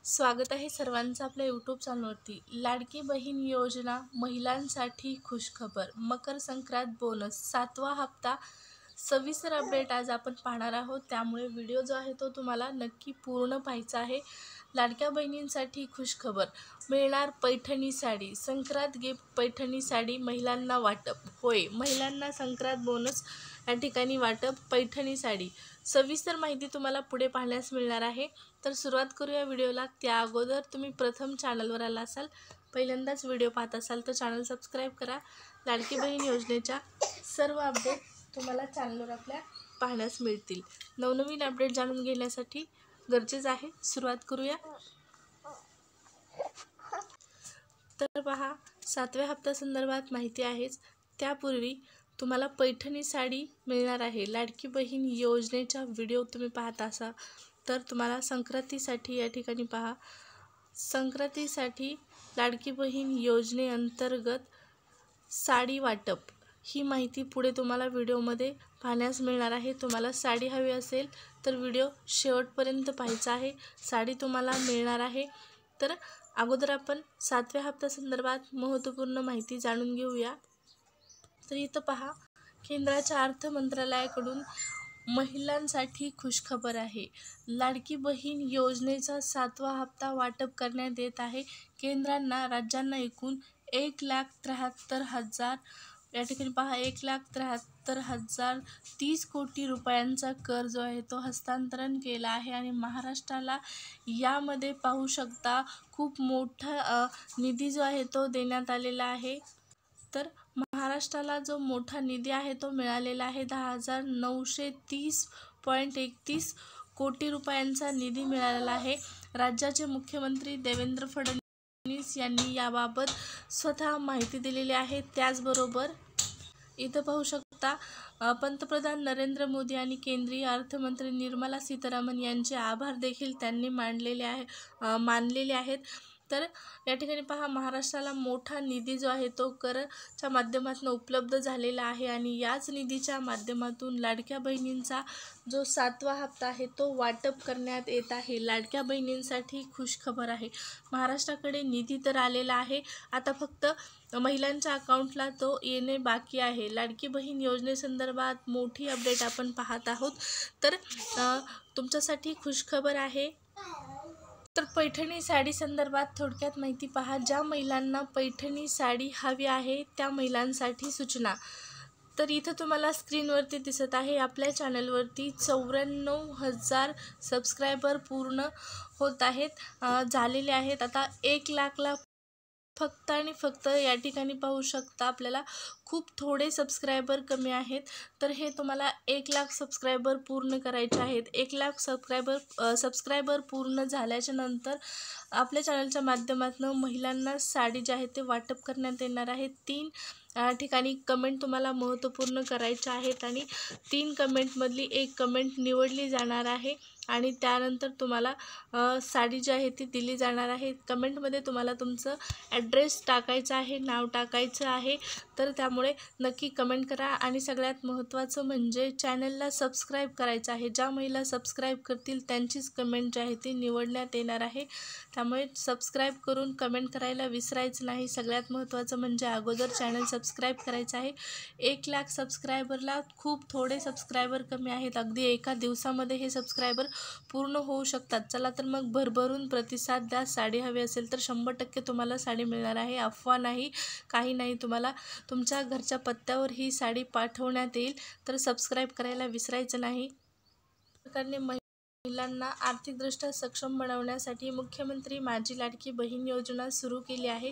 स्वागत आहे सर्वांचं आपल्या यूट्यूब चॅनलवरती। लाडकी बहीण योजना महिलांसाठी खुशखबर, मकर संक्रांत बोनस 7वा हप्ता सविस्तर अपडेट आज आपण पाहणार आहोत। त्यामुळे व्हिडिओ जो आहे तो तुम्हाला नक्की पूर्ण पाहायचा आहे। लाडक्या बहिणींसाठी खुशखबर, मिळणार पैठणी साडी, संक्रांत गिफ्ट पैठणी साडी महिलांना वाटप। होय, महिलांना संक्रांत बोनस या ठिकाणी वाटप पैठणी साडी। सविस्तर माहिती तुम्हाला पुढे पाहण्यास मिळणार आहे। तर सुरुवात करूया व्हिडिओला। त्या अगोदर तुम्ही प्रथम चॅनलवर आला असाल, पहिल्यांदाच व्हिडिओ पाहत असाल तर चॅनल सबस्क्राईब करा। लाडकी बहीण योजनेच्या सर्व अपडेट तुम्हाला चॅनलवर आपल्या पाहण्यास मिळतील। नवनवीन अपडेट जाणून घेण्यासाठी गरजेचं आहे। सुरुवात करूया। तर पहा, 7व्या हप्त्या संदर्भात माहिती आहेच, त्यापूर्वी तुम्हाला पैठणी साडी मिळणार आहे। लाडकी बहीण योजनेचा व्हिडिओ तुम्ही पाहत असाल तर तुम्हाला संक्रांतीसाठी या ठिकाणी पहा, संक्रांतीसाठी लाडकी बहीण योजनेअंतर्गत साडी वाटप ही माहिती पुढे तुम्हाला व्हिडिओमध्ये पाहण्यास मिळणार आहे। तुम्हाला साडी हवी असेल तर व्हिडिओ शेवटपर्यंत पाहायचा आहे, साडी तुम्हाला मिळणार आहे। तर अगोदर आपण 7व्या हप्त्यासंदर्भात महत्त्वपूर्ण माहिती जाणून घेऊया। तर इथं पहा, केंद्राच्या अर्थ मंत्रालयाकडून महिलांसाठी खुशखबर आहे। लाडकी बहीण योजनेचा 7वा हप्ता वाटप करण्यात येत आहे। केंद्रांना राज्यांना एकूण 1,73,000 या ठिकाणी पहा 1,73,030 कोटी रुपयांचा कर जो आहे तो हस्तांतरण केला आहे। आणि महाराष्ट्राला यामध्ये पाहू शकता खूप मोठा निधी जो आहे तो देण्यात आलेला आहे। तर महाराष्ट्राला जो मोठा निधी आहे तो मिळालेला आहे, 10,930.31 कोटी रुपयांचा निधी मिळालेला आहे। राज्याचे मुख्यमंत्री देवेंद्र फडणवीस यांनी याबाबत स्वतः माहिती दिलेली आहे। त्याचबरोबर इथं पाहू शकता पंतप्रधान नरेंद्र मोदी आणि केंद्रीय अर्थमंत्री निर्मला सीतारामन यांचे आभार देखील त्यांनी मानलेले आहेत। तर या ठिकाणी पहा, महाराष्ट्राला मोठा निधी जो आहे तो करच्या माध्यमातून उपलब्ध झालेला आहे। आणि याच निधीच्या माध्यमातून लाडक्या बहिणींचा जो 7वा हप्ता आहे तो वाटप करण्यात येत आहे। लाडक्या बहिणींसाठी खुशखबर आहे, महाराष्ट्राकडे निधी तर आलेला आहे, आता फक्त महिलांच्या अकाउंटला तो येणे बाकी आहे। लाडकी बहीण योजनेसंदर्भात मोठी अपडेट आपण पाहत आहोत। तर तुमच्यासाठी खुशखबर आहे। तर पैठणी साडी संदर्भात थोडक्यात माहिती पहा। ज्या महिलांना पैठणी साडी हवी आहे त्या महिलांसाठी सूचना। तर इथं तुम्हाला स्क्रीनवरती दिसत आहे, आपल्या चॅनलवरती 94,000 सबस्क्रायबर पूर्ण होत आहेत, झालेले आहेत। आता 1,00,000ला फक्त आणि फक्त या ठिकाणी पाहू शकता आपल्याला खूप थोडे सबस्क्रायबर कमी आहेत। तर हे तुम्हाला 1,00,000 सबस्क्रायबर पूर्ण करायचे आहेत। 1,00,000 सबस्क्रायबर पूर्ण झाल्याच्या नंतर आपल्या चॅनलच्या माध्यमातून महिलांना साडी जे आहे ते वाटप करण्यात येणार आहे। 3 ठिकाणी कमेंट तुम्हाला महत्त्वपूर्ण करायच्या आहेत आणि 3 कमेंटमधली 1 कमेंट निवडली जाणार आहे आणि त्यानंतर तुम्हाला साडी जी आहे ती दिली जाणार आहे। कमेंटमध्ये तुम्हाला तुमचं ॲड्रेस टाकायचा आहे, नाव टाकायचं आहे। तर त्यामुळे नक्की कमेंट करा आणि सगळ्यात महत्त्वाचं म्हणजे चॅनलला सबस्क्राईब करायचं आहे। ज्या महिला सबस्क्राईब करतील त्यांचीच कमेंट जी आहे ती निवडण्यात येणार आहे। त्यामुळे सबस्क्राईब करून कमेंट करायला विसरायचं नाही। सगळ्यात महत्त्वाचं म्हणजे अगोदर चॅनल सबस्क्राईब करायचं आहे। 1,00,000 सबस्क्रायबरला खूप थोडे सबस्क्रायबर कमी आहेत, अगदी एका दिवसामध्ये हे सबस्क्रायबर पूर्ण होऊ शकतात। चला तर मग भरभरून प्रतिसाद द्या। साडी हवी असेल तर 100% तुम्हाला साडी मिळणार आहे, अफवा नाही, काही नाही। तुम्हाला तुमच्या घरच्या पत्त्यावर ही साडी पाठवण्यात येईल। तर सबस्क्राईब करायला विसरायचं नाही। सरकारने महिलांना आर्थिकदृष्ट्या सक्षम बनवण्यासाठी मुख्यमंत्री माझी लाडकी बहीण योजना सुरू केली आहे।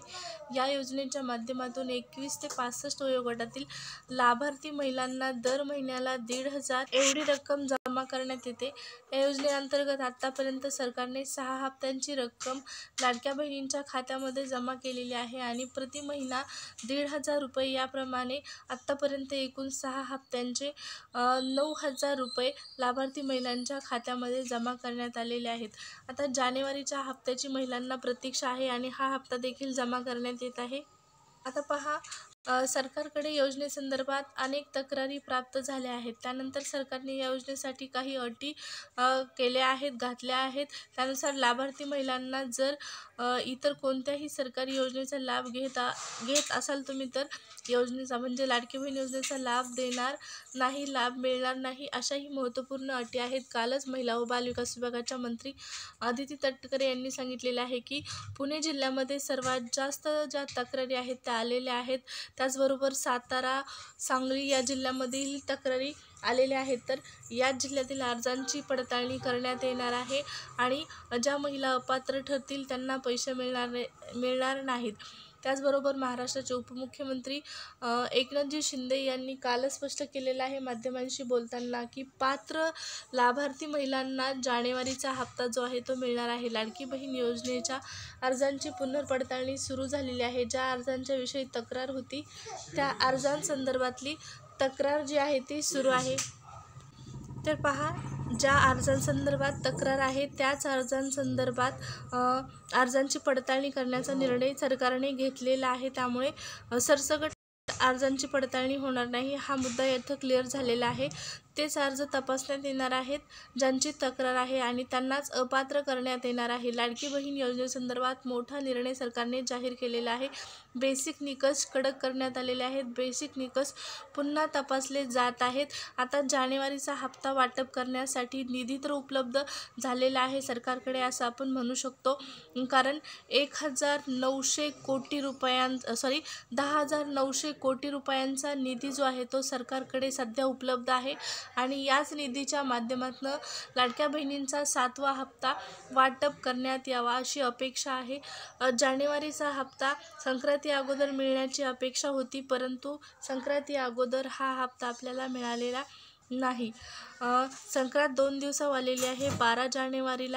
या योजनेच्या माध्यमातून 21 ते 65 वयोगटातील लाभार्थी महिलांना दर महिन्याला 1,500 एवढी रक्कम जमा करण्यात येते। या योजनेअंतर्गत आतापर्यंत सरकारने 6 हप्त्यांची रक्कम लाडक्या बहिणींच्या खात्यामध्ये जमा केलेली आहे आणि प्रति महिना 1,500 रुपये याप्रमाणे आत्तापर्यंत एकूण 6 हप्त्यांचे 9,000 रुपये लाभार्थी महिलांच्या खात्यामध्ये जमा करण्यात आलेले आहेत। आता जानेवारीच्या हप्त्याची महिलांना प्रतीक्षा आहे आणि हा हप्ता देखील जमा करण्यात येत आहे। आता पहा, सरकारकडे योजनेसंदर्भात अनेक तक्रारी प्राप्त झाल्या आहेत. त्यानंतर सरकारने या योजनेसाठी काही अटी केल्या आहेत, घातल्या आहेत. त्यानुसार लाभार्थी महिलांना जर इतर कोणत्याही सरकारी योजनेचा लाभ घेत असाल तुम्ही, तर योजनेचा म्हणजे लाडकी बहीण योजनेचा लाभ लाभ मिळणार नाही, अशाही महत्त्वपूर्ण अटी आहेत. कालच महिला व बालविकास विभागाच्या मंत्री अदिती तटकरे यांनी सांगितलेले आहे की पुणे जिल्ह्यामध्ये सर्वात जास्त ज्या तक्रारी आहेत त्या आलेल्या आहेत. त्याचबरोबर सातारा, सांगली या जिल्ह्यामधील तक्रारी आलेल्या आहेत. तर या जिल्ह्यातील अर्जांची पडताळणी करण्यात येणार आहे आणि ज्या महिला अपात्र ठरतील त्यांना पैसे मिळणार नाहीत. त्याचबरोबर महाराष्ट्राचे उपमुख्यमंत्री एकनाथजी शिंदे यांनी कालच स्पष्ट केलेलं आहे माध्यमांशी बोलताना की पात्र लाभार्थी महिलांना जानेवारीचा हप्ता जो आहे तो मिळणार आहे. लाडकी बहीण योजनेच्या अर्जांची पुनर्पडताळणी सुरू झालेली आहे. ज्या अर्जांच्या विषयी तक्रार होती त्या अर्जांसंदर्भातली तक्रार जी आहे ती सुरू आहे. तर पहा, ज्या अर्जांसंदर्भात तक्रार आहे त्याच अर्जांसंदर्भात अर्जांची पडताळणी करण्याचा निर्णय सरकारने घेतलेला आहे. त्यामुळे सरसकट अर्जांची पडताळणी होणार नाही, हा मुद्दा येथे क्लिअर झालेला आहे. तेच अर्ज तपासण्यात येणार आहेत ज्यांची तक्रार आहे आणि त्यांनाच अपात्र करण्यात येणार आहे. लाडकी बहीण योजनेसंदर्भात मोठा निर्णय सरकारने जाहीर केलेला आहे. बेसिक निकष कडक करण्यात आलेले आहेत. बेसिक निकष पुन्हा तपासले जात आहेत. आता जानेवारीचा हप्ता वाटप करण्यासाठी निधी तर उपलब्ध झालेला आहे सरकारकडे असं आपण म्हणू शकतो, कारण 10,900 कोटी रुपयांचा निधी जो आहे तो सरकारकडे सध्या उपलब्ध आहे आणि याच निधीच्या माध्यमातून लाडक्या बहिणींचा 7वा हप्ता वाटप करण्यात यावा अशी अपेक्षा आहे. जानेवारीचा हप्ता संक्रांती अगोदर मिळण्याची अपेक्षा होती, परंतु संक्रांती अगोदर हा हप्ता आपल्याला मिळालेला नाही. संक्रांत 2 दिवसावर आलेली आहे. 12 जानेवारी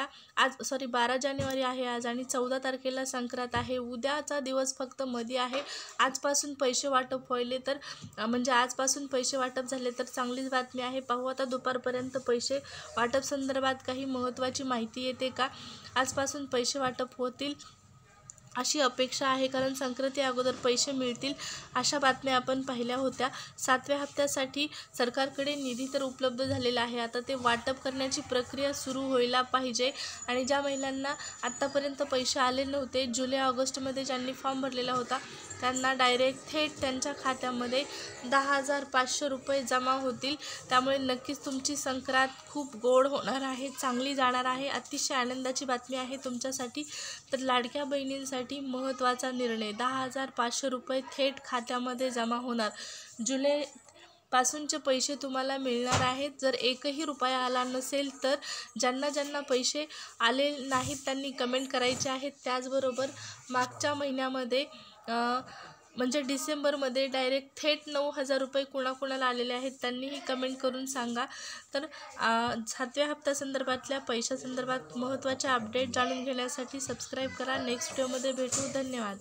आहे आज आणि 14 तारखेला संक्रांत आहे. उद्याचा दिवस फक्त मध्ये आहे. आजपासून पैसे वाटप व्हायले तर म्हणजे आजपासून पैसे वाटप झाले तर चांगलीच बातमी आहे. पाहू आता दुपारपर्यंत पैसे वाटप संदर्भात काही महत्त्वाची माहिती येते का. आजपासून पैसे वाटप होतील अशी अपेक्षा आहे, कारण संक्रांती अगोदर पैसे मिळतील अशा बातम्या आपण पाहिल्या होत्या. 7व्या हप्त्यासाठी सरकारकडे निधी तर उपलब्ध झालेला आहे. आता ते वाटप करण्याची प्रक्रिया सुरू व्हायला पाहिजे आणि ज्या महिलांना आत्तापर्यंत पैसे आले नव्हते, जुलै ऑगस्टमध्ये ज्यांनी फॉर्म भरलेला होता त्यांना डायरेक्ट थेट त्यांच्या खात्यामध्ये 10,500 रुपये जमा होतील. त्यामुळे नक्कीच तुमची संक्रांत खूप गोड होणार आहे, चांगली जाणार आहे. अतिशय आनंदाची बातमी आहे तुमच्यासाठी. तर लाडक्या बहिणींसाठी महत्त्वाचा निर्णय, 10,500 रुपये थेट खात्यामध्ये जमा होणार. जुलैपासूनचे पैसे तुम्हाला मिळणार आहेत. जर एकही रुपया आला नसेल तर ज्यांना पैसे आले नाहीत त्यांनी कमेंट करायचे आहेत. त्याचबरोबर मागच्या महिन्यामध्ये म्हणजे डिसेंबरमध्ये डायरेक्ट थेट 9,000 रुपये कुणाकुणाला आलेले आहेत त्यांनीही कमेंट करून सांगा. तर 7व्या हप्त्यासंदर्भातल्या पैशासंदर्भात महत्त्वाचे अपडेट जाणून घेण्यासाठी सबस्क्राईब करा. नेक्स्ट व्हिडिओमध्ये भेटू. धन्यवाद.